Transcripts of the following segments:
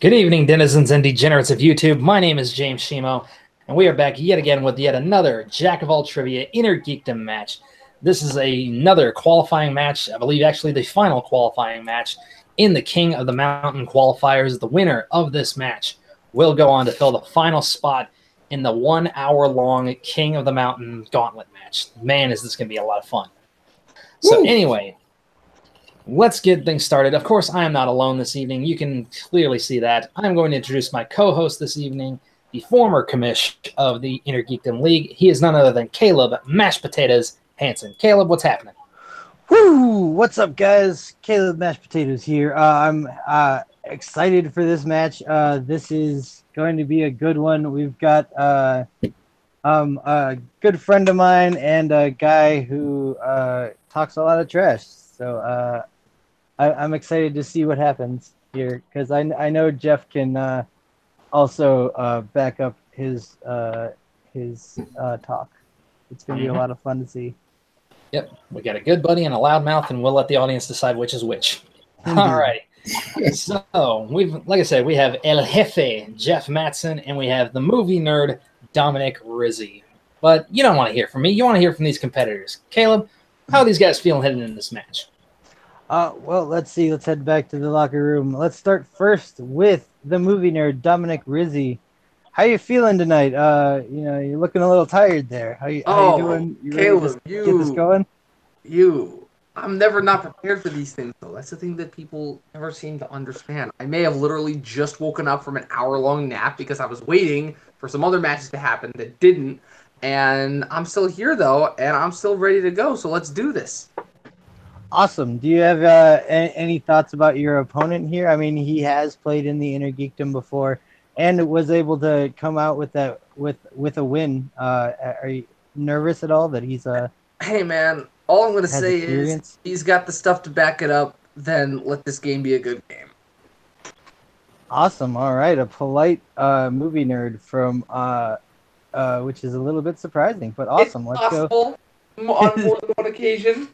Good evening, denizens and degenerates of YouTube. My name is James Shimo, and we are back yet again with yet another Jack of All Trivia Inner Geekdom match. This is another qualifying match, I believe actually the final qualifying match in the King of the Mountain qualifiers. The winner of this match will go on to fill the final spot in the 1 hour long King of the Mountain gauntlet match. Man, is this going to be a lot of fun. So anyway, let's get things started. Of course, I am not alone this evening. You can clearly see that. I'm going to introduce my co-host this evening, the former commish of the Inner Geekdom League. He is none other than Caleb Mashed Potatoes Hansen. Caleb, what's happening? Woo! What's up, guys? Caleb Mashed Potatoes here. I'm excited for this match. This is going to be a good one. We've got a good friend of mine and a guy who talks a lot of trash. So I'm excited to see what happens here because I know Jeff can also back up his talk. It's going to be a lot of fun to see. Yep, we got a good buddy and a loud mouth, and we'll let the audience decide which is which. All right. So like I said, we have El Jefe, Jeff Matson, and we have the movie nerd, Dominic Rizzi. But you don't want to hear from me. You want to hear from these competitors. Caleb, how are these guys feeling heading into this match? Well, let's see. Let's head back to the locker room. Let's start first with the movie nerd, Dominic Rizzi. How you feeling tonight? You're looking a little tired there. How you doing? You Caleb, get this going? I'm never not prepared for these things, though. That's the thing that people never seem to understand. I may have literally just woken up from an hour-long nap because I was waiting for some other matches to happen that didn't, and I'm still here, though, and I'm still ready to go, so let's do this. Awesome. Do you have any thoughts about your opponent here? I mean, he has played in the Inner Geekdom before and was able to come out with that with a win. Are you nervous at all that he's Hey, man. All I'm going to say experience? is he's got the stuff to back it up, then let this game be a good game. Awesome. All right. A polite movie nerd from which is a little bit surprising, but awesome. It's Let's possible on more than one occasion.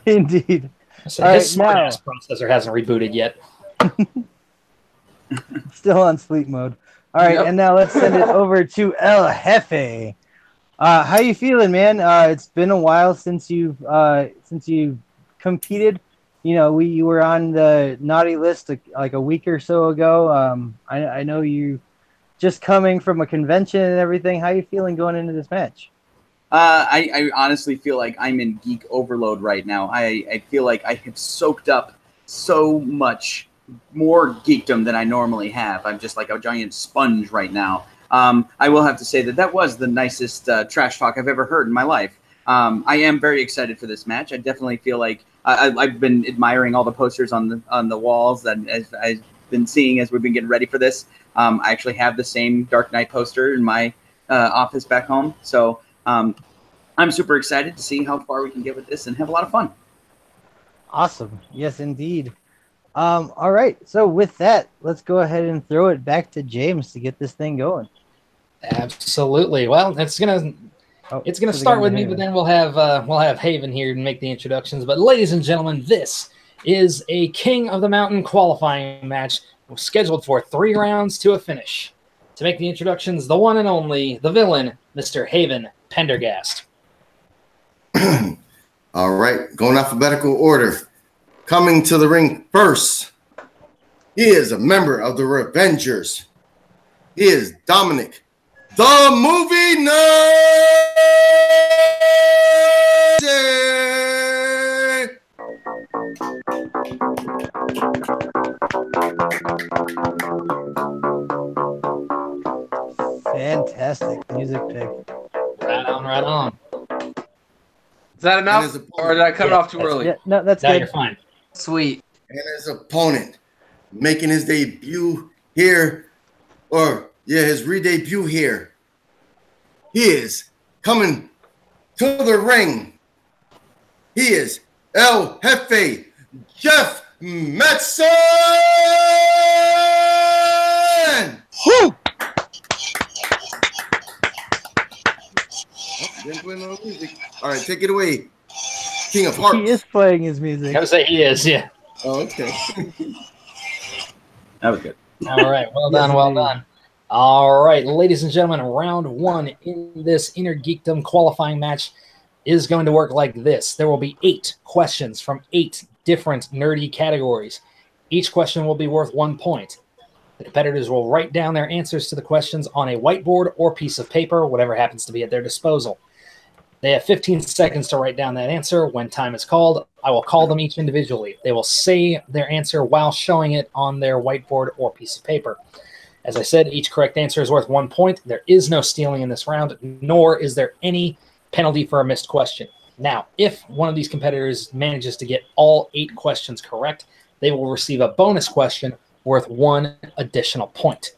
Indeed. So his smart-ass processor hasn't rebooted yet. Still on sleep mode. All right, Yep. And now let's send it over to El Jefe. How you feeling, man? It's been a while since you've competed. You know, you were on the naughty list like a week or so ago. I know you just coming from a convention and everything. How you feeling going into this match? I honestly feel like I'm in geek overload right now. I feel like I have soaked up so much more geekdom than I normally have. I'm just like a giant sponge right now. I will have to say that was the nicest trash talk I've ever heard in my life. I am very excited for this match. I definitely feel like I've been admiring all the posters on the walls that as I've been seeing as we've been getting ready for this. I actually have the same Dark Knight poster in my office back home. So I'm super excited to see how far we can get with this and have a lot of fun. Awesome. Yes, indeed. All right. So with that, let's go ahead and throw it back to James to get this thing going. Absolutely. Well, it's gonna start with me, but then we'll have Haven here to make the introductions. But ladies and gentlemen, this is a King of the Mountain qualifying match scheduled for 3 rounds to a finish. To make the introductions, the one and only, the villain, Mr. Haven Pendergast. All right, going alphabetical order. Coming to the ring first, he is a member of the Revengers. He is Dominic, the movie nerd. Fantastic music pick. Right on, right on. Is that enough, or did I cut it off too early? Yeah, no, that's Now good. you're fine. Sweet. And his opponent making his debut here, his re-debut here. He is coming to the ring. He is El Jefe, Jeff Matson. Woo! Didn't play no music. All right, take it away, King of Hearts. He is playing his music. I would say he is, yeah. Oh, okay. That was good. All right, well done, Yes, well indeed. done. All right, ladies and gentlemen, round one in this Inner Geekdom qualifying match is going to work like this. There will be 8 questions from 8 different nerdy categories. Each question will be worth 1 point. The competitors will write down their answers to the questions on a whiteboard or piece of paper, whatever happens to be at their disposal. They have 15 seconds to write down that answer. When time is called, I will call them each individually. They will say their answer while showing it on their whiteboard or piece of paper. As I said, each correct answer is worth 1 point. There is no stealing in this round, nor is there any penalty for a missed question. Now, if one of these competitors manages to get all 8 questions correct, they will receive a bonus question worth 1 additional point.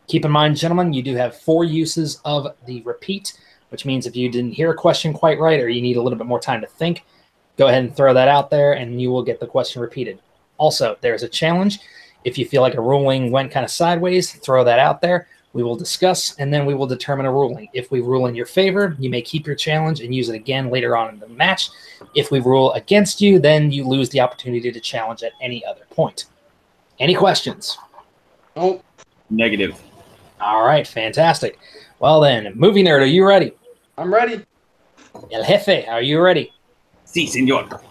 Keep in mind, gentlemen, you do have 4 uses of the repeat, which means if you didn't hear a question quite right or you need a little bit more time to think, go ahead and throw that out there and you will get the question repeated. Also, there's a challenge. If you feel like a ruling went kind of sideways, throw that out there. We will discuss, and then we will determine a ruling. If we rule in your favor, you may keep your challenge and use it again later on in the match. If we rule against you, then you lose the opportunity to challenge at any other point. Any questions? Oh, Negative. All right, fantastic. Well then, Movie Nerd, are you ready? I'm ready. El Jefe, are you ready? Si, senor.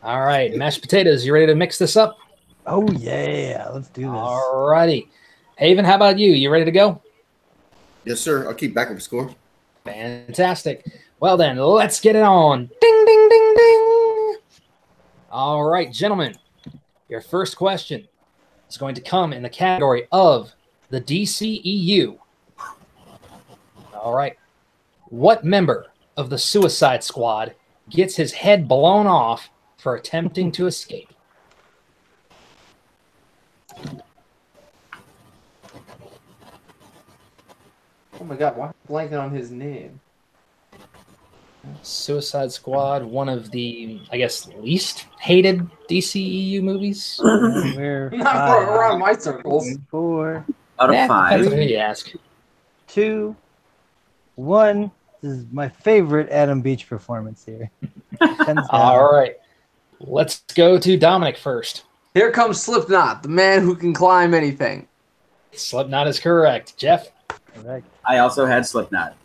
All right, mashed potatoes, you ready to mix this up? Oh yeah, let's do this. All righty. Haven, how about you? You ready to go? Yes, sir. I'll keep backup score. Fantastic. Well then, let's get it on. Ding, ding, ding, ding. All right, gentlemen, your first question is going to come in the category of the DCEU. All right. What member of the Suicide Squad gets his head blown off for attempting to escape? Oh my god, why am I blanking on his name? Suicide Squad, one of the, I guess, least hated DCEU movies. We're Not around my circles. 4, Out of Yeah, 5. depends on who you ask. 2, 1. This is my favorite Adam Beach performance here. Hands down. All right. Let's go to Dominic first. Here comes Slipknot, the man who can climb anything. Slipknot is correct. Jeff? Correct. I also had Slipknot.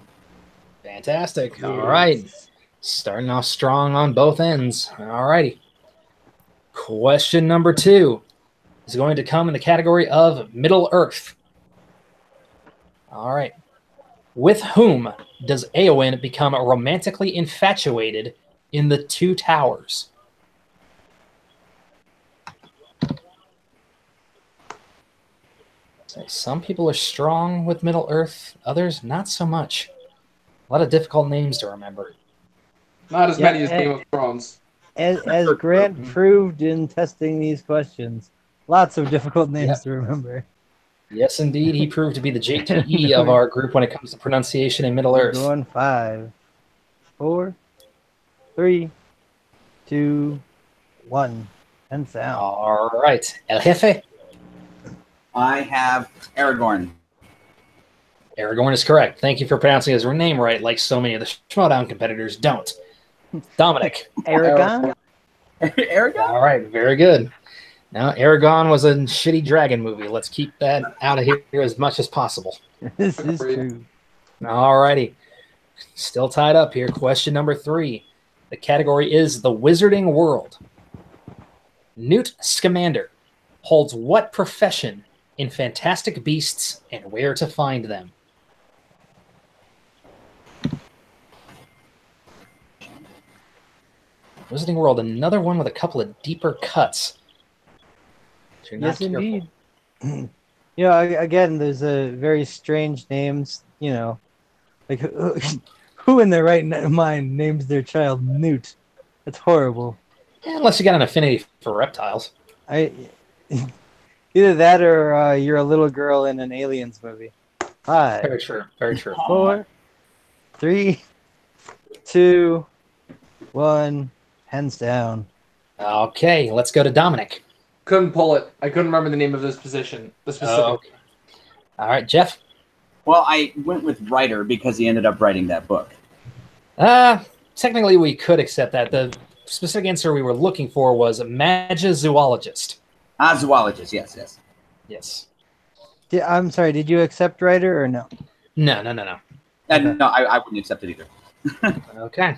Fantastic. All right. Starting off strong on both ends. All righty. Question number 2 is going to come in the category of Middle Earth. All right. With whom does Eowyn become romantically infatuated in The Two Towers? So some people are strong with Middle Earth, others not so much. A lot of difficult names to remember. Not as Yeah, many as Game of Thrones. As Grant proved in testing these questions, lots of difficult names to remember. Yes, indeed. He proved to be the JTE of our group when it comes to pronunciation in Middle Earth. Going 5, 4, 3, 2, 1, and sound. All right. El Jefe. I have Aragorn. Aragorn is correct. Thank you for pronouncing his name right, like so many of the Schmodown competitors don't. Dominic. Aragon? Aragorn? All right. Very good. Now, Aragorn was a shitty dragon movie. Let's keep that out of here as much as possible. This is true. All righty. Still tied up here. Question number 3. The category is the Wizarding World. Newt Scamander holds what profession in Fantastic Beasts and Where to Find Them? Wizarding World, another one with a couple of deeper cuts. If you're not Yes, careful. indeed. You know, again, there's a very strange names. You know, like who in their right mind names their child Newt? That's horrible. Yeah, unless you got an affinity for reptiles. Either that or you're a little girl in an Aliens movie. 5, Very true. Very true. 4, 3, 2, 1. Hands down. Okay, let's go to Dominic. Couldn't pull it. I couldn't remember the name of this position. The specific. Oh, okay. All right, Jeff. Well, I went with writer because he ended up writing that book. Technically, we could accept that. The specific answer we were looking for was Magizoologist. Zoologist, yes. Yes. I'm sorry. Did you accept Ryder or no? No. And no, I wouldn't accept it either. Okay.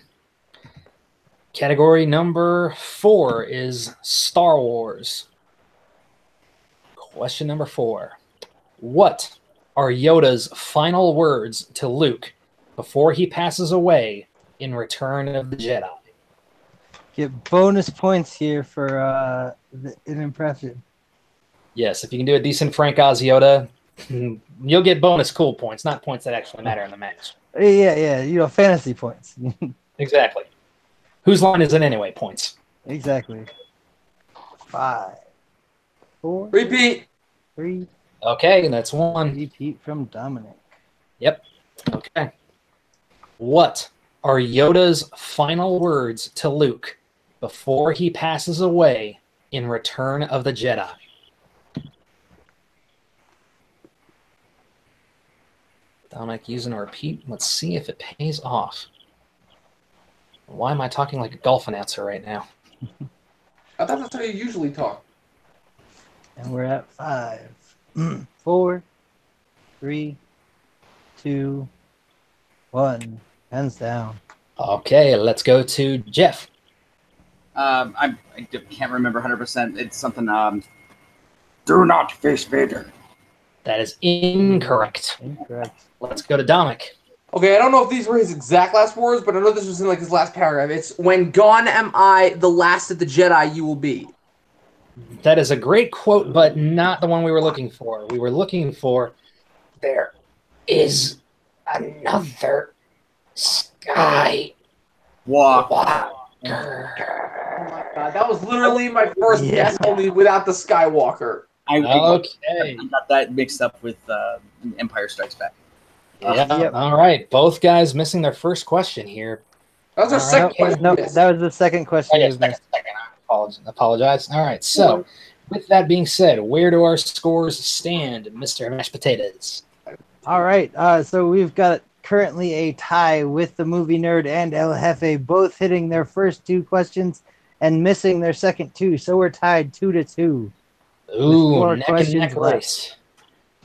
Category number 4 is Star Wars. Question number 4. What are Yoda's final words to Luke before he passes away in Return of the Jedi? Get bonus points here for an impression. Yes, if you can do a decent Frank Oz Yoda, you'll get bonus cool points, not points that actually matter in the match. Yeah. Fantasy points. Exactly. Whose line is it anyway? Points. Exactly. 5, 4, Repeat. 3. Okay, that's 1. Repeat from Dominic. Yep. Okay. What are Yoda's final words to Luke before he passes away in Return of the Jedi? Dominic using a repeat. Let's see if it pays off. Why am I talking like a golf announcer right now? I thought that's how you usually talk. And we're at 5, 4, 3, 2, 1. Hands down. Okay, let's go to Jeff. I can't remember 100%. It's something. Do not face Vader. That is incorrect. Incorrect. Let's go to Dominic. Okay, I don't know if these were his exact last words, but I know this was in like his last paragraph. It's "When gone am I, the last of the Jedi you will be." That is a great quote, but not the one we were looking for. We were looking for, there is another Skywalker. Walk. Oh my god, that was literally my first guess, only without the Skywalker. I Okay. got that mixed up with Empire Strikes Back. Yeah. Yep. All right. Both guys missing their first question here. That was our All second right. question. No, Yes. that was the second question. Oh, yeah, you missed. second. I apologize. All right. So, with that being said, where do our scores stand, Mr. Mashed Potatoes? All right. So we've got currently a tie with the movie nerd and El Jefe, both hitting their first 2 questions and missing their second 2. So we're tied 2-2. Ooh, neck and neck race.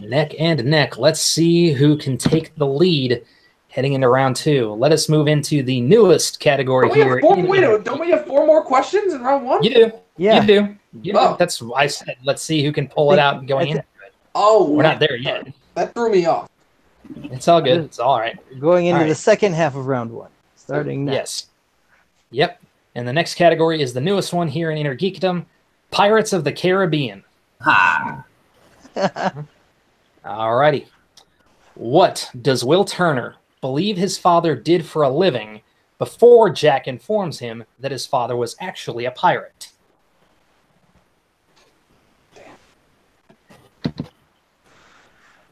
Neck and neck. Let's see who can take the lead heading into round 2. Let us move into the newest category Don't we here. don't we have 4 more questions in round 1? You do. Yeah. You do. You do. Oh. That's why I said, let's see who can pull it out going into it. Oh, We're not there yet. That threw me off. It's all good. It's all right. Going into All right. the second half of round 1. Starting now. Yes. Yep. And the next category is the newest one here in Inner Geekdom, Pirates of the Caribbean. Ha! Alrighty. What does Will Turner believe his father did for a living before Jack informs him that his father was actually a pirate?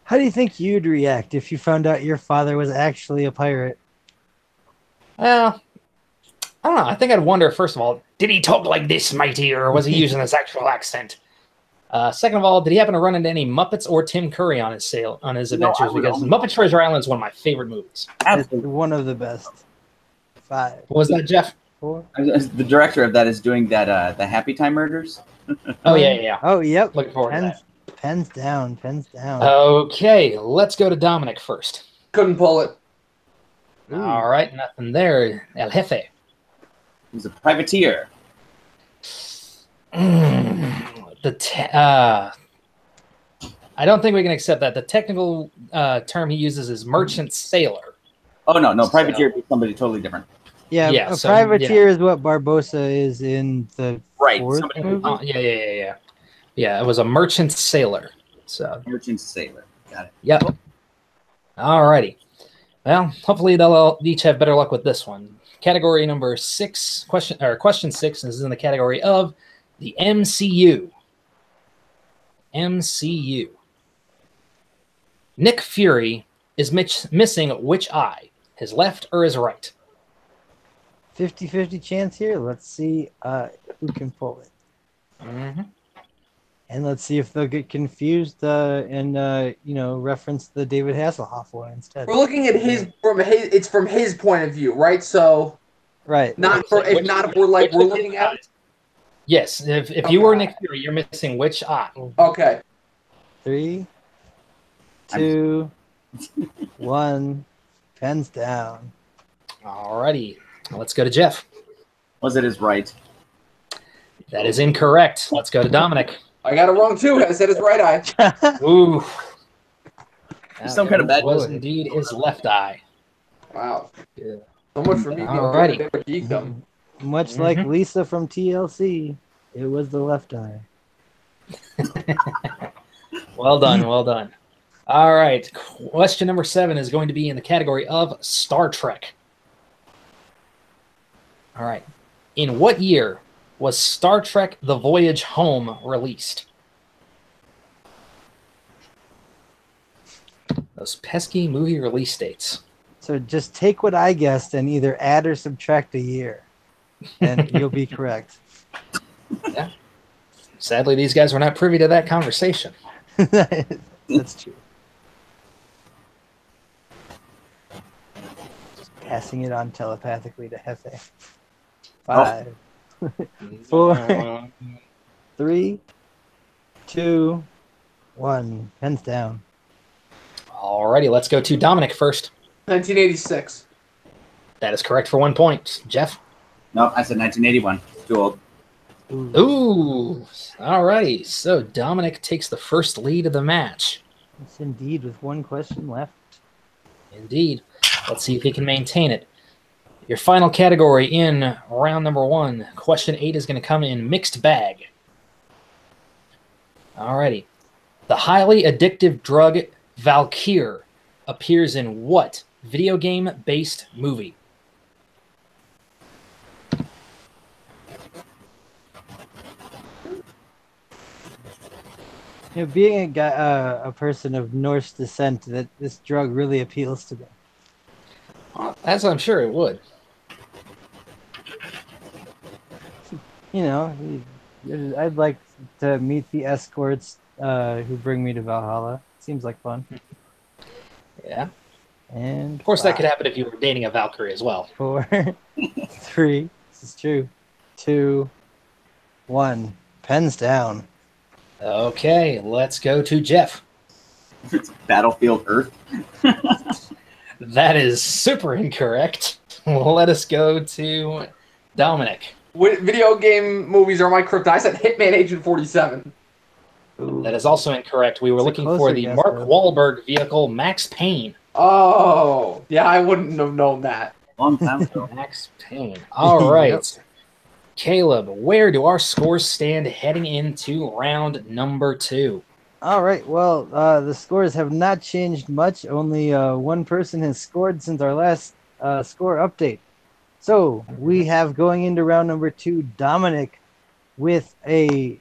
How do you think you'd react if you found out your father was actually a pirate? Well, I don't know. I think I'd wonder, first of all, did he talk like this, matey, or was he using his actual accent? Second of all, did he happen to run into any Muppets or Tim Curry on his adventures? Because Muppet Treasure Island is one of my favorite movies. It's one of the best. 5. What was that, Jeff? 4. The director of that is doing that. The Happy Time Murders. Oh, yeah. Oh, yep. Looking forward to that. Pens down. Okay, let's go to Dominic first. Couldn't pull it. Ooh. All right, nothing there. El Jefe. He's a privateer. I don't think we can accept that. The technical term he uses is merchant sailor. Oh no, privateer is somebody totally different. Yeah, Yeah, a so, privateer is what Barbossa is in the Right, fourth somebody- movie. Yeah. Yeah, it was a merchant sailor. So, Merchant sailor. Got it. yep. Alrighty. Well, hopefully they'll each have better luck with this one. Category number 6, question 6 is in the category of the MCU. MCU. Nick Fury is missing which eye? His left or his right? 50-50 chance here. Let's see who can pull it. Mm-hmm. And let's see if they'll get confused and reference the David Hasselhoff one instead. We're looking at it's from his point of view, right? So Right. if we're looking at Yes, if you were Nick Fury, you're missing which eye? okay. 3, 2, 1. Pens down. Alrighty. Let's go to Jeff. Was it his right? That is incorrect. Let's go to Dominic. I got it wrong too. I said his right eye. Ooh. Some kind of bad was indeed his left eye. Wow. Yeah. So much for me being Alrighty. good at geekdom. Much like Lisa from TLC, it was the left eye. Well done. Well done. All right. Question number 7 is going to be in the category of Star Trek. All right. In what year was Star Trek The Voyage Home released? Those pesky movie release dates. So just take what I guessed and either add or subtract a year, and you'll be correct. Yeah. Sadly, these guys were not privy to that conversation. That's true. Just passing it on telepathically to Hefe. 5, 4, 3, 2, 1. Pens down. Alrighty, let's go to Dominic first. 1986. That is correct for 1 point. Jeff? Nope, I said 1981. Too old. Ooh. Alrighty, so Dominic takes the first lead of the match. Yes, indeed, with 1 question left. Indeed. Let's see if he can maintain it. Your final category in round number 1. Question 8 is going to come in mixed bag. Alrighty. The highly addictive drug Valkyr appears in what video game-based movie? You know, being a guy, a person of Norse descent, that this drug really appeals to me. Well, as I'm sure it would. You know, I'd like to meet the escorts who bring me to Valhalla. Seems like fun. Yeah. And of course, that could happen if you were dating a Valkyrie as well. 4, 3. This is true. 2, 1. Pens down. Okay, let's go to Jeff. It's Battlefield Earth. That is super incorrect. Let us go to Dominic. Video game movies are my kryptonite. I said Hitman Agent 47. Ooh. That is also incorrect. We were looking for the guess, Mark though. Wahlberg vehicle, Max Payne. Oh, yeah, I wouldn't have known that. Long time ago. Max Payne. All right. Yep. Caleb, where do our scores stand heading into round number 2? All right. Well, the scores have not changed much. Only 1 person has scored since our last score update. So we have going into round number 2, Dominic with the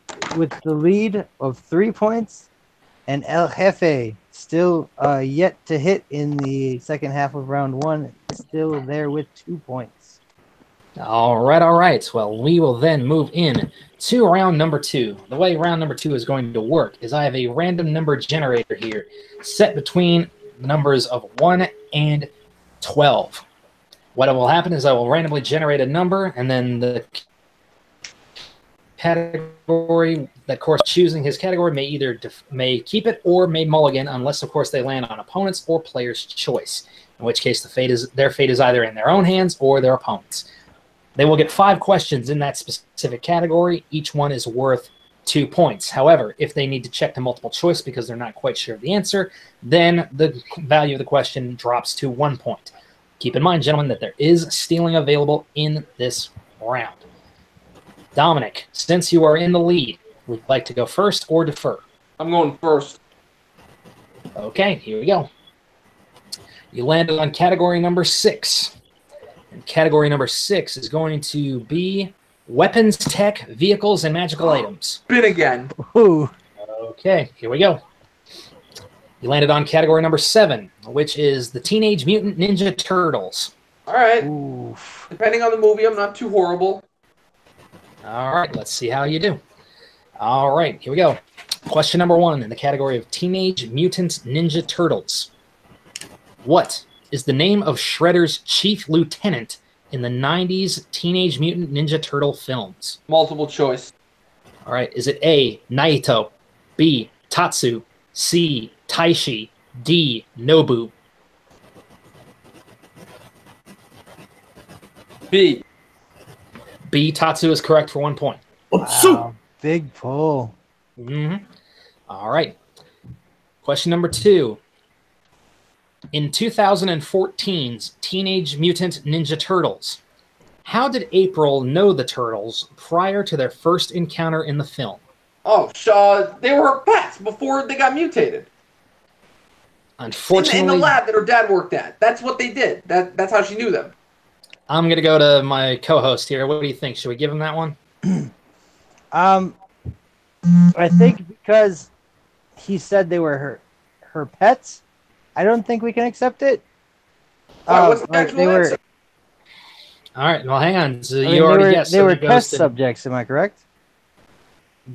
lead of 3 points, and El Jefe still yet to hit in the second half of round 1, still there with 2 points. All right. Well, we will then move in to round number 2. The way round number 2 is going to work is I have a random number generator here set between the numbers of 1 and 12. What will happen is I will randomly generate a number, and then the category that course choosing his category may either may keep it or may mulligan, unless of course they land on opponent's or player's choice. In which case their fate is either in their own hands or their opponent's. They will get 5 questions in that specific category. Each one is worth 2 points. However, if they need to check the multiple choice because they're not quite sure of the answer, then the value of the question drops to 1 point. Keep in mind, gentlemen, that there is stealing available in this round. Dominic, since you are in the lead, would you like to go first or defer? I'm going first. Okay, here we go. You landed on category number 6. And category number 6 is going to be weapons, tech, vehicles, and magical items. Spin again. Ooh. Okay, here we go. You landed on category number 7, which is the Teenage Mutant Ninja Turtles. All right. Ooh. Depending on the movie, I'm not too horrible. All right, let's see how you do. All right, here we go. Question number 1 in the category of Teenage Mutant Ninja Turtles. What is the name of Shredder's chief lieutenant in the 90s Teenage Mutant Ninja Turtle films? Multiple choice. All right, is it A, Naito, B, Tatsu, C. Taishi, D. Nobu. B. B. Tatsu is correct for 1 point. Wow, big pull. All right. Question number 2. In 2014's Teenage Mutant Ninja Turtles, how did April know the Turtles prior to their first encounter in the film? Oh, they were her pets before they got mutated. Unfortunately, in the lab that her dad worked at. That's what they did. That's how she knew them. I'm going to go to my co-host here. What do you think? Should we give him that one? I think because he said they were her pets, I don't think we can accept it. What's the actual answer? All right. Well, hang on. So they you already were, guessed. They so were goes test to- subjects. Am I correct?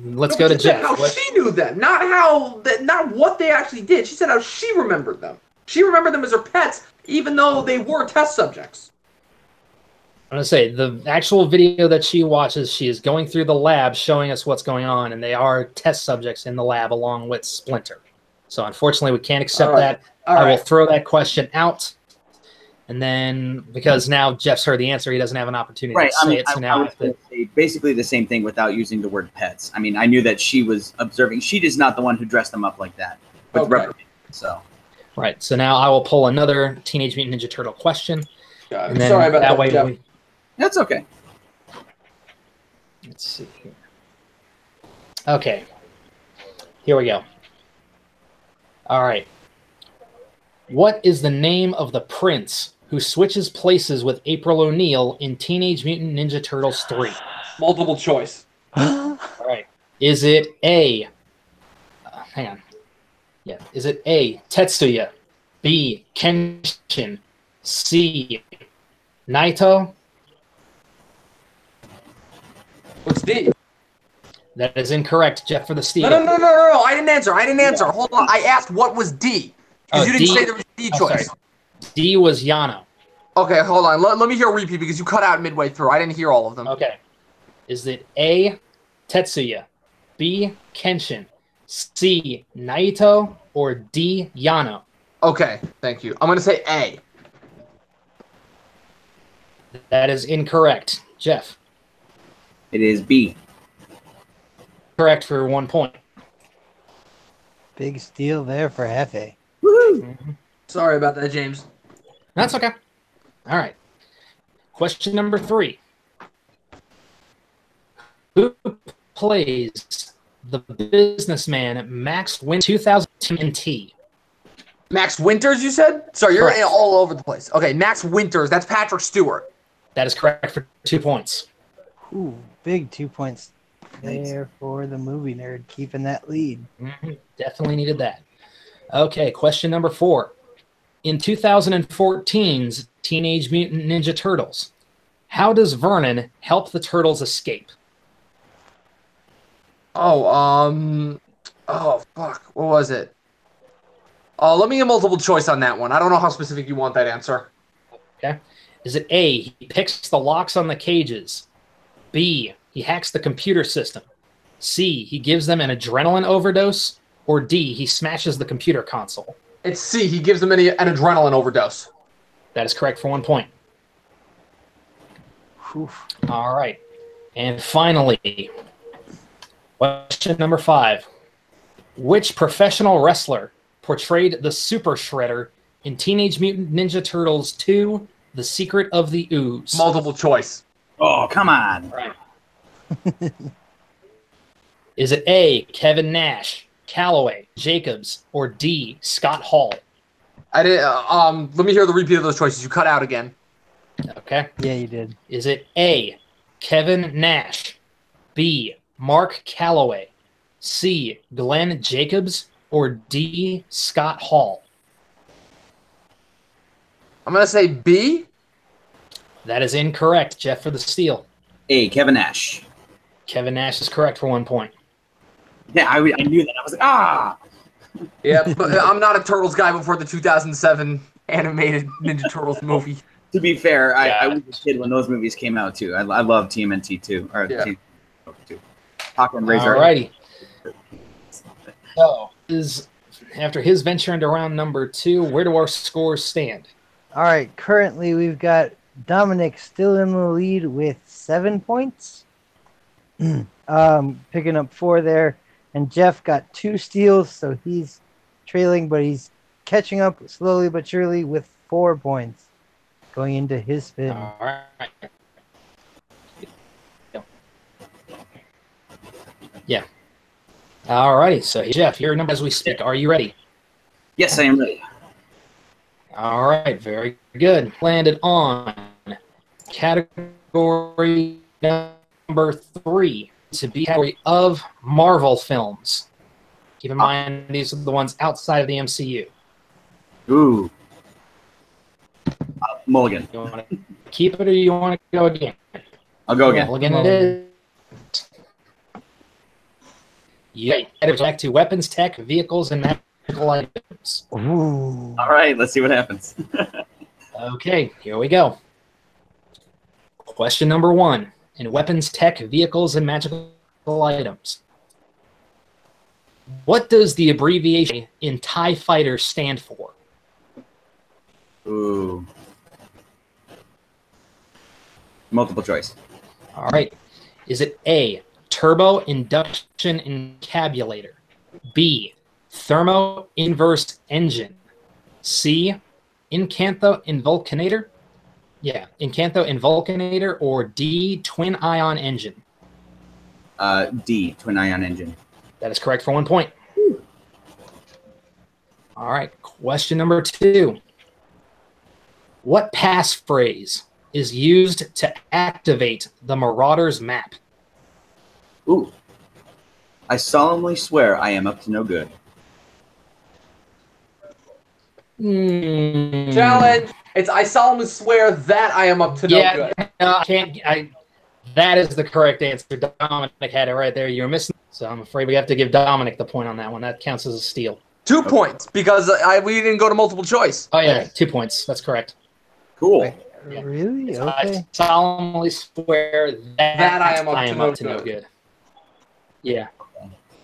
Let's go to She said Jeff. how she knew them, not what they actually did. She said how she remembered them. She remembered them as her pets, even though they were test subjects. I'm going to say the actual video that she watches, she is going through the lab showing us what's going on, and they are test subjects in the lab along with Splinter. So unfortunately, we can't accept that. I will throw that question out. And then, because now Jeff's heard the answer, he doesn't have an opportunity to say it. So now I have to say basically the same thing without using the word pets. I mean, I knew that she was observing. She is not the one who dressed them up like that. So. Right. So now I will pull another Teenage Mutant Ninja Turtle question. And then sorry about that way, Jeff. That's okay. Let's see here. Okay. Here we go. All right. What is the name of the prince who switches places with April O'Neil in Teenage Mutant Ninja Turtles 3? Multiple choice. All right. Is it A? Hang on. Yeah. Is it A, Tetsuya, B, Kenshin, C, Naito? What's D? That is incorrect, Jeff, for the steal. No. I didn't answer. Yeah. Hold on. I asked what was D. Because you didn't say there was D choice. Sorry. D was Yano. Okay, hold on. Let me hear a repeat because you cut out midway through. I didn't hear all of them. Okay. Is it A, Tetsuya, B, Kenshin, C, Naito, or D, Yano? Okay, thank you. I'm going to say A. That is incorrect. Jeff? It is B. Correct for 1 point. Big steal there for Hefe. Mm-hmm. Sorry about that, James. That's okay. All right. Question number 3. Who plays the businessman Max Winters 2010? Max Winters, you said? Sorry, you're Correct. all over the place. Okay, Max Winters. That's Patrick Stewart. That is correct for 2 points. Ooh, big 2 points there for the movie nerd, keeping that lead. Mm-hmm. Definitely needed that. Okay, question number 4. In 2014's Teenage Mutant Ninja Turtles, how does Vernon help the Turtles escape? Oh, fuck. What was it? Let me get multiple choice on that one. I don't know how specific you want that answer. Okay. Is it A, he picks the locks on the cages? B, he hacks the computer system? C, he gives them an adrenaline overdose? Or D, he smashes the computer console? It's C, he gives them an adrenaline overdose. That is correct for 1 point. Oof. All right. And finally, question number 5. Which professional wrestler portrayed the Super Shredder in Teenage Mutant Ninja Turtles 2, The Secret of the Ooze? Multiple choice. Oh, come on. Right. Is it A, Kevin Nash, Calloway, Jacobs, or D, Scott Hall? I did. Let me hear the repeat of those choices. You cut out again. Okay. Yeah, you did. Is it A, Kevin Nash, B, Mark Calloway, C, Glenn Jacobs, or D, Scott Hall? I'm gonna say B. That is incorrect. Jeff for the steal. A, Kevin Nash. Kevin Nash is correct for 1 point. Yeah, I knew that. I was like, ah. Yeah, but I'm not a Turtles guy before the 2007 animated Ninja Turtles movie. To be fair, Yeah. I was a kid when those movies came out too. I love TMNT 2. Or Yeah. TMNT 2. Hawk and Razor. Alrighty. So, is after his venture into round number 2, where do our scores stand? All right, currently we've got Dominic still in the lead with 7 points. Picking up 4 there. And Jeff got 2 steals, so he's trailing, but he's catching up slowly but surely with 4 points going into his spin. All right. Yeah. All righty. So, Jeff, your number as we speak. Are you ready? Yes, I am ready. All right. Very good. Landed on category number 3 to be category of Marvel films. Keep in mind, these are the ones outside of the MCU. Ooh. Mulligan. You want to keep it or you want to go again? I'll go again. Mulligan it is. Yeah, back to weapons, tech, vehicles, and magical items. Ooh. All right, let's see what happens. Okay, here we go. Question number 1. In weapons, tech, vehicles, and magical items, what does the abbreviation in TIE Fighter stand for? Ooh. Multiple choice. All right. Is it A, turbo induction encabulator, B, thermo inverse engine, C, incantho invulcanator, or D, twin ion engine? D, twin ion engine. That is correct for 1 point. All right, question number 2. What passphrase is used to activate the Marauders map? Ooh. I solemnly swear I am up to no good. Challenge. It's I solemnly swear that I am up to no good. No, I can't. That is the correct answer. Dominic had it right there. You were missing. So I'm afraid we have to give Dominic the point on that one. That counts as a steal. 2 points because we didn't go to multiple choice. Oh, yeah, 2 points. That's correct. Cool. Yeah. Really? So Okay. I solemnly swear that I am up to no good. Yeah.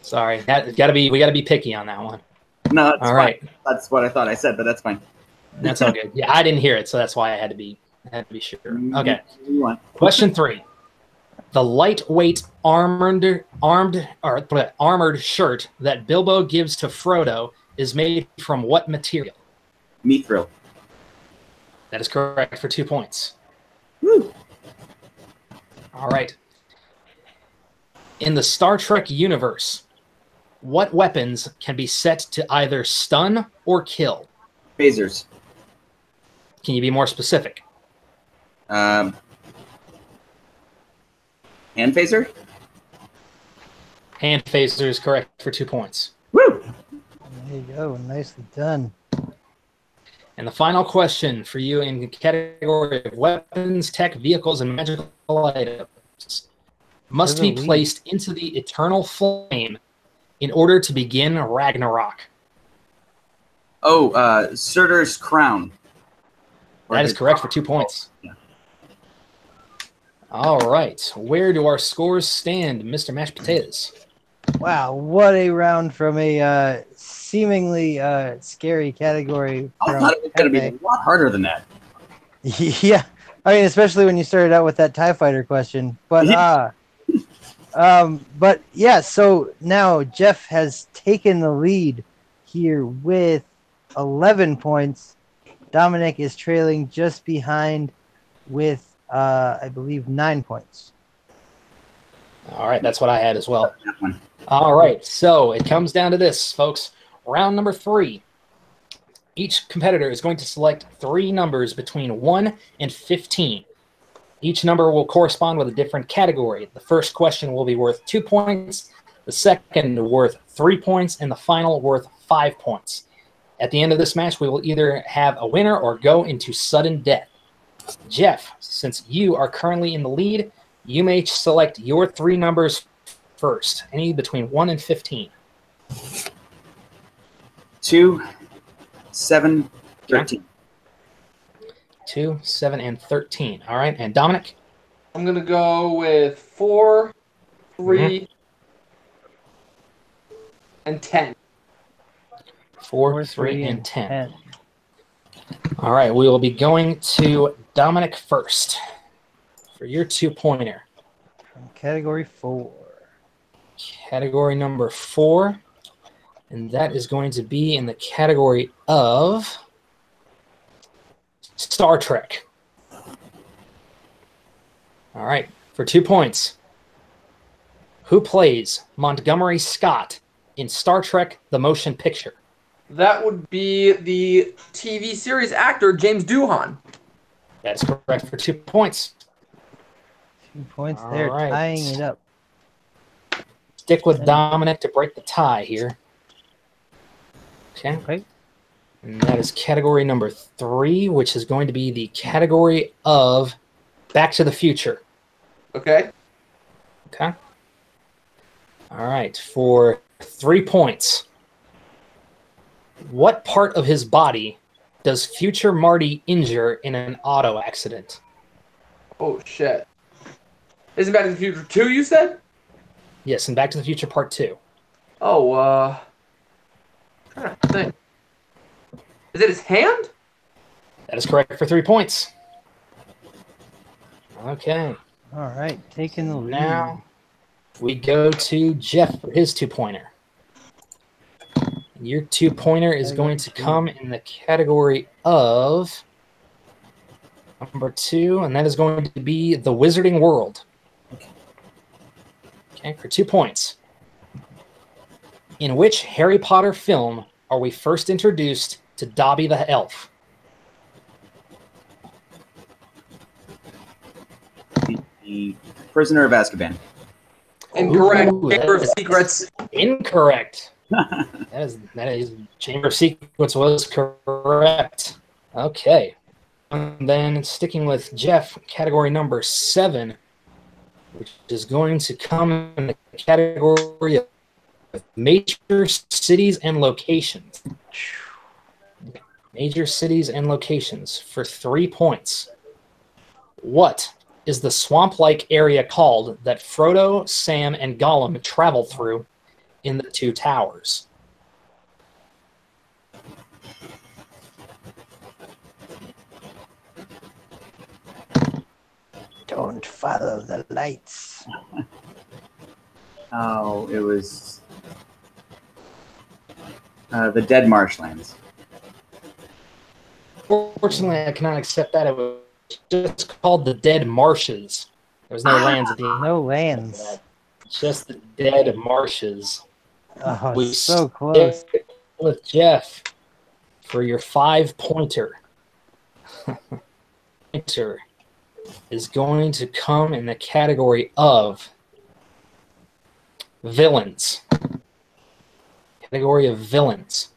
Sorry. We gotta be picky on that one. No, that's All fine. right. That's what I thought I said, but that's fine. That's all good. Yeah, I didn't hear it, so that's why I had to be sure. Okay. Question 3. The lightweight armored shirt that Bilbo gives to Frodo is made from what material? Mithril. That is correct for 2 points. Woo. All right. In the Star Trek universe, what weapons can be set to either stun or kill? Phasers. Can you be more specific? Hand phaser? Hand phaser is correct for 2 points. Woo! There you go. Nicely done. And the final question for you in the category of weapons, tech, vehicles, and magical items must be placed into the eternal flame in order to begin Ragnarok. Oh, Surtur's crown. That is correct for 2 points. Yeah. All right. Where do our scores stand, Mr. Mashed Potatoes? Wow, what a round from a seemingly scary category. I thought it was going to be a lot harder than that. Yeah, I mean, especially when you started out with that TIE Fighter question. But yeah, so now Jeff has taken the lead here with 11 points. Dominic is trailing just behind with, I believe, 9 points. All right, that's what I had as well. All right, so it comes down to this, folks. Round number 3. Each competitor is going to select 3 numbers between 1 and 15. Each number will correspond with a different category. The first question will be worth 2 points, the second worth 3 points, and the final worth 5 points. At the end of this match, we will either have a winner or go into sudden death. Jeff, since you are currently in the lead, you may select your 3 numbers first, any between 1 and 15. 2, 7, 13. 2, 7, and 13. All right, and Dominic? I'm going to go with 4, 3, and 10. 4, 3, and 10. All right, we will be going to Dominic first for your 2-pointer. From category 4. Category number 4, and that is going to be in the category of Star Trek. All right, for 2 points. Who plays Montgomery Scott in Star Trek The Motion Picture? That would be the TV series actor James Doohan. That's correct for 2 points. 2 points All there, right. tying it up. Stick with Dominic to break the tie here. Okay. And that is category number 3, which is going to be the category of Back to the Future. Okay. Okay. All right. For 3 points. What part of his body does future Marty injure in an auto accident? Oh, shit. Isn't Back to the Future 2, you said? Yes, and Back to the Future Part 2. Oh, I'm trying to think. Is it his hand? That is correct for 3 points. Okay. All right, taking the lead. Now we go to Jeff for his 2-pointer. Your 2-pointer is going to come in the category of number 2, and that is going to be the Wizarding World. Okay, for 2 points. In which Harry Potter film are we first introduced to Dobby the Elf? The Prisoner of Azkaban. Incorrect. Ooh, Chamber of Secrets. Incorrect. that is Chamber of Secrets was correct. Okay. And then sticking with Jeff, category number 7, which is going to come in the category of major cities and locations. Major cities and locations for 3 points. What is the swamp-like area called that Frodo, Sam, and Gollum travel through in the 2 towers? Don't follow the lights. Oh, it was the Dead Marshlands. Fortunately, I cannot accept that. It was just called the Dead Marshes. There was no lands at the end. No lands. Just the Dead Marshes. Oh, We so close. stick with Jeff for your 5-pointer. Pointer is going to come in the category of villains. Category of villains.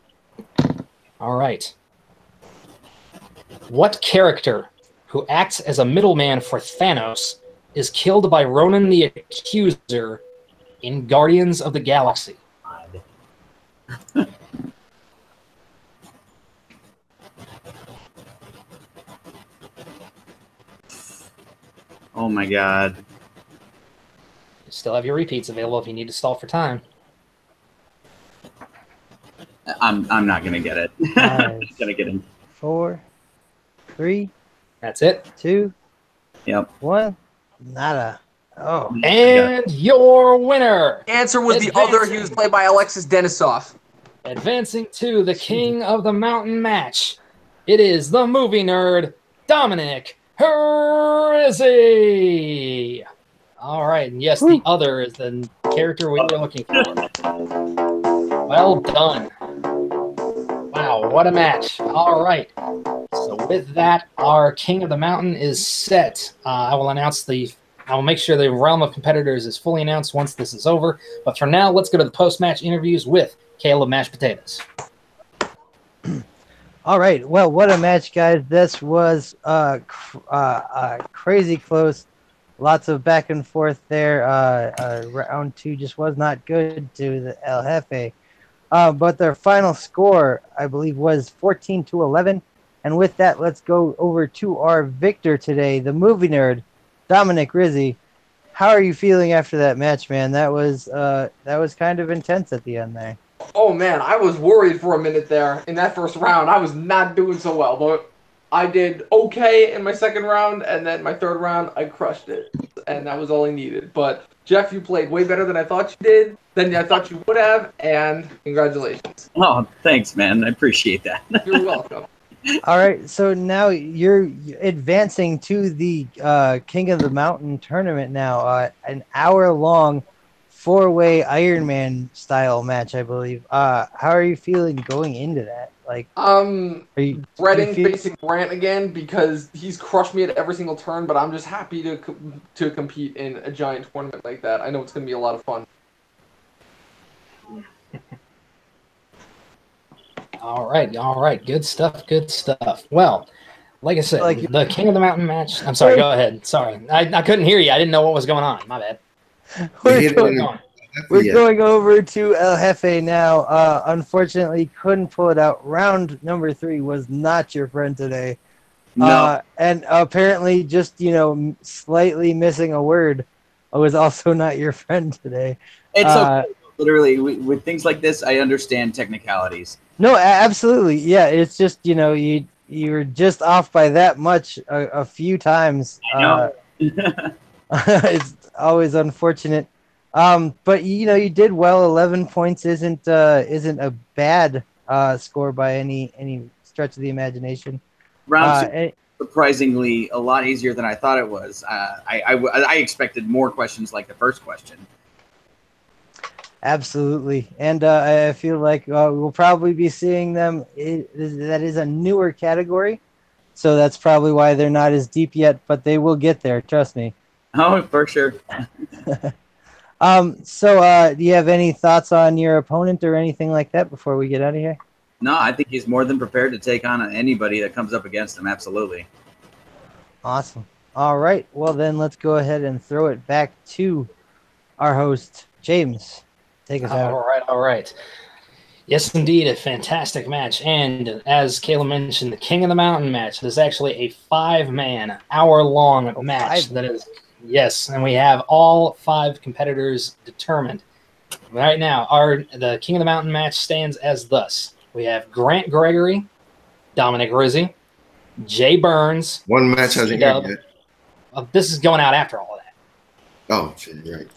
All right. What character who acts as a middleman for Thanos is killed by Ronan the Accuser in Guardians of the Galaxy? Oh my god. You still have your repeats available if you need to stall for time. I'm not gonna get it. I'm just gonna get in. 4, 3, That's it. 2, Yep. 1. Nada. Oh. And your winner, Answer was the other. He was played by Alexis Denisov. advancing to the King of the Mountain match. It is the movie nerd, Dominic Herzig. All right, and yes, the other is the character we were looking for. Well done. Wow, what a match. All right. So with that, our King of the Mountain is set. I will make sure the realm of competitors is fully announced once this is over. But for now, let's go to the post-match interviews with Caleb Mashed Potatoes. All right. Well, what a match, guys. This was crazy close. Lots of back and forth there. Round 2 just was not good to the El Jefe. But their final score, I believe, was 14-11. And with that, let's go over to our victor today, the movie nerd, Dominic Rizzi. How are you feeling after that match, man? That was kind of intense at the end there. Oh man, I was worried for a minute there in that first round. I was not doing so well, but I did okay in my second round, and then my third round, I crushed it, and that was all I needed. But Jeff, you played way better than I thought you did, than I thought you would have, and congratulations. Oh, thanks, man. I appreciate that. You're welcome. All right, so now you're advancing to the King of the Mountain tournament now. An hour-long four-way Iron Man style match, I believe. How are you feeling going into that? Like, Dreading facing Grant again because he's crushed me at every single turn. But I'm just happy to compete in a giant tournament like that. I know it's going to be a lot of fun. All right. Good stuff. Well, like I said, the King of the Mountain match. I'm sorry, go ahead. Sorry. I couldn't hear you. I didn't know what was going on. My bad. We're going over to El Jefe now. Unfortunately, couldn't pull it out. Round number 3 was not your friend today. No. And apparently just, slightly missing a word was also not your friend today. It's okay. Literally, with things like this, I understand technicalities. No, absolutely. Yeah, it's just, you were just off by that much a few times. I know. It's always unfortunate. But you did well. 11 points isn't a bad score by any stretch of the imagination. Round 2, surprisingly, a lot easier than I thought it was. I expected more questions like the first question. Absolutely, and I feel like we'll probably be seeing them. That is a newer category, so that's probably why they're not as deep yet. But they will get there. Trust me. Oh, for sure. So do you have any thoughts on your opponent or anything like that before we get out of here? No, I think he's more than prepared to take on anybody that comes up against him. Absolutely. Awesome. All right. Well, then let's go ahead and throw it back to our host, James. Take us out. All right. Yes, indeed, a fantastic match. And as Caleb mentioned, the King of the Mountain match. This is actually a 5-man, hour-long match. That is, yes, and we have all 5 competitors determined. Right now, the King of the Mountain match stands as thus. We have Grant Gregory, Dominic Rizzi, Jay Burns. One match hasn't aired yet. This is going out after all of that. Oh, shit, right.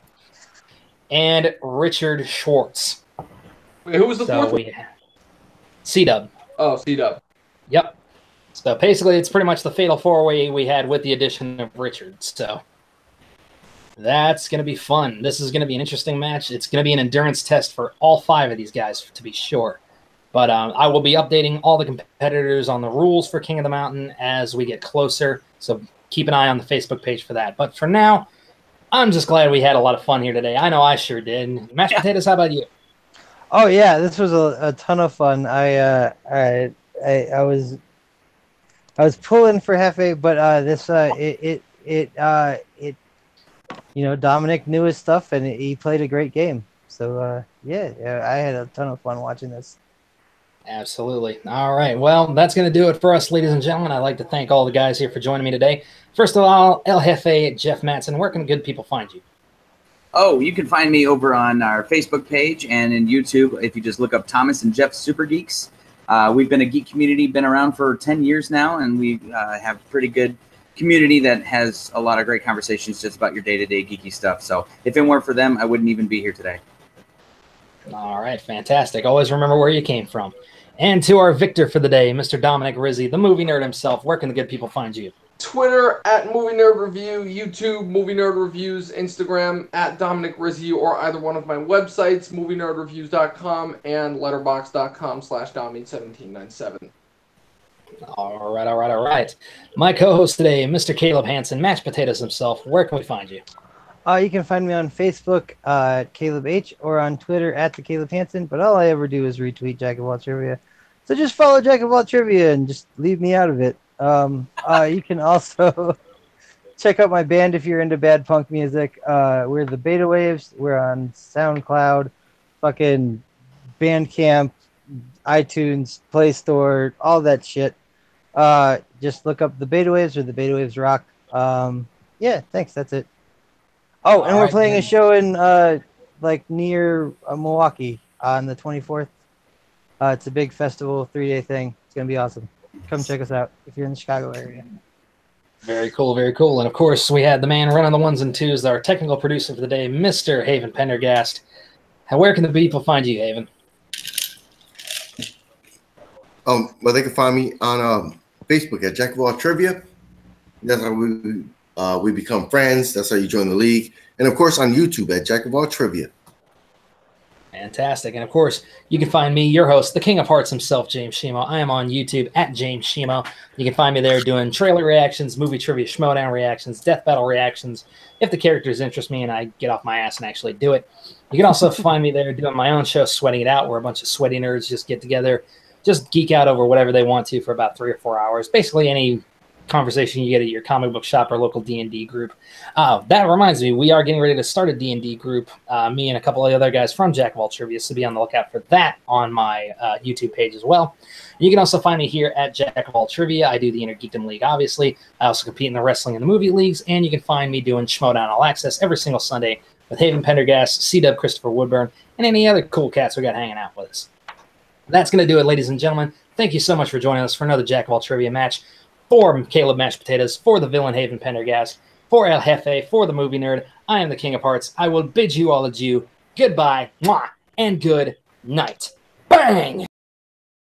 And Richard Schwartz. Wait, who was the fourth? C-Dub. Oh, C-Dub. Yep. So basically, it's pretty much the fatal 4-way we had with the addition of Richard. So that's going to be fun. This is going to be an interesting match. It's going to be an endurance test for all 5 of these guys, to be sure. But I will be updating all the competitors on the rules for King of the Mountain as we get closer. So keep an eye on the Facebook page for that. But for now, I'm just glad we had a lot of fun here today. I know I sure did. Mashed potatoes, how about you? Oh yeah, this was a ton of fun. I was pulling for Hefe, but Dominic knew his stuff and he played a great game. So yeah, I had a ton of fun watching this. Absolutely. All right. Well, that's going to do it for us, ladies and gentlemen. I'd like to thank all the guys here for joining me today. First of all, El Jefe, Jeff Matson. Where can good people find you? Oh, you can find me over on our Facebook page and in YouTube if you just look up Thomas and Jeff Super Geeks. We've been a geek community, been around for 10 years now, and we have a pretty good community that has a lot of great conversations just about your day-to-day geeky stuff. So if it weren't for them, I wouldn't even be here today. All right. Fantastic. Always remember where you came from. And to our victor for the day, Mr. Dominic Rizzi, the movie nerd himself. Where can the good people find you? Twitter at Movie Nerd Review, YouTube Movie Nerd Reviews, Instagram at Dominic Rizzi, or either one of my websites, movienerdreviews.com and letterbox.com/Domi1797. All right. My co-host today, Mr. Caleb Hansen, Mashed Potatoes himself. Where can we find you? You can find me on Facebook at Caleb H or on Twitter at the Caleb Hansen, but all I ever do is retweet Jack of All Trivia. So just follow Jack of All Trivia and just leave me out of it. You can also check out my band if you're into bad punk music. We're the Beta Waves. We're on SoundCloud, fucking Bandcamp, iTunes, Play Store, all that shit. Just look up the Beta Waves or the Beta Waves Rock. Yeah, thanks. That's it. Oh, and we're playing a show in near Milwaukee on the 24th. It's a big festival, 3-day thing. It's going to be awesome. Come check us out if you're in the Chicago area. Very cool, very cool. And of course, we had the man running the ones and twos, our technical producer for the day, Mr. Haven Pendergast. Where can the people find you, Haven? Well, they can find me on Facebook at Jack of All Trivia. That's how we become friends. That's how you join the league. And of course, on YouTube at Jack of All Trivia. Fantastic. And of course, you can find me, your host, the King of Hearts himself, James Shimo. I am on YouTube at James Shimo. You can find me there doing trailer reactions, movie trivia, schmodown reactions, death battle reactions, if the characters interest me and I get off my ass and actually do it. You can also find me there doing my own show, Sweating It Out, where a bunch of sweaty nerds just get together, just geek out over whatever they want to for about 3 or 4 hours. Basically any conversation you get at your comic book shop or local D&D group. That reminds me, we are getting ready to start a D&D group, me and a couple of other guys from Jack of All Trivia, so be on the lookout for that on my YouTube page as well. You can also find me here at Jack of All Trivia. I do the Inner Geekdom League, obviously. I also compete in the wrestling and the movie leagues, and you can find me doing Schmodown All Access every single Sunday with Haven Pendergast, C-Dub Christopher Woodburn, and any other cool cats we got hanging out with us. That's going to do it, ladies and gentlemen. Thank you so much for joining us for another Jack of All Trivia match. For Caleb Mashed Potatoes, for the villain Haven Pendergast, for El Jefe, for the movie nerd, I am the King of Hearts. I will bid you all adieu. Goodbye, mwah, and good night. Bang!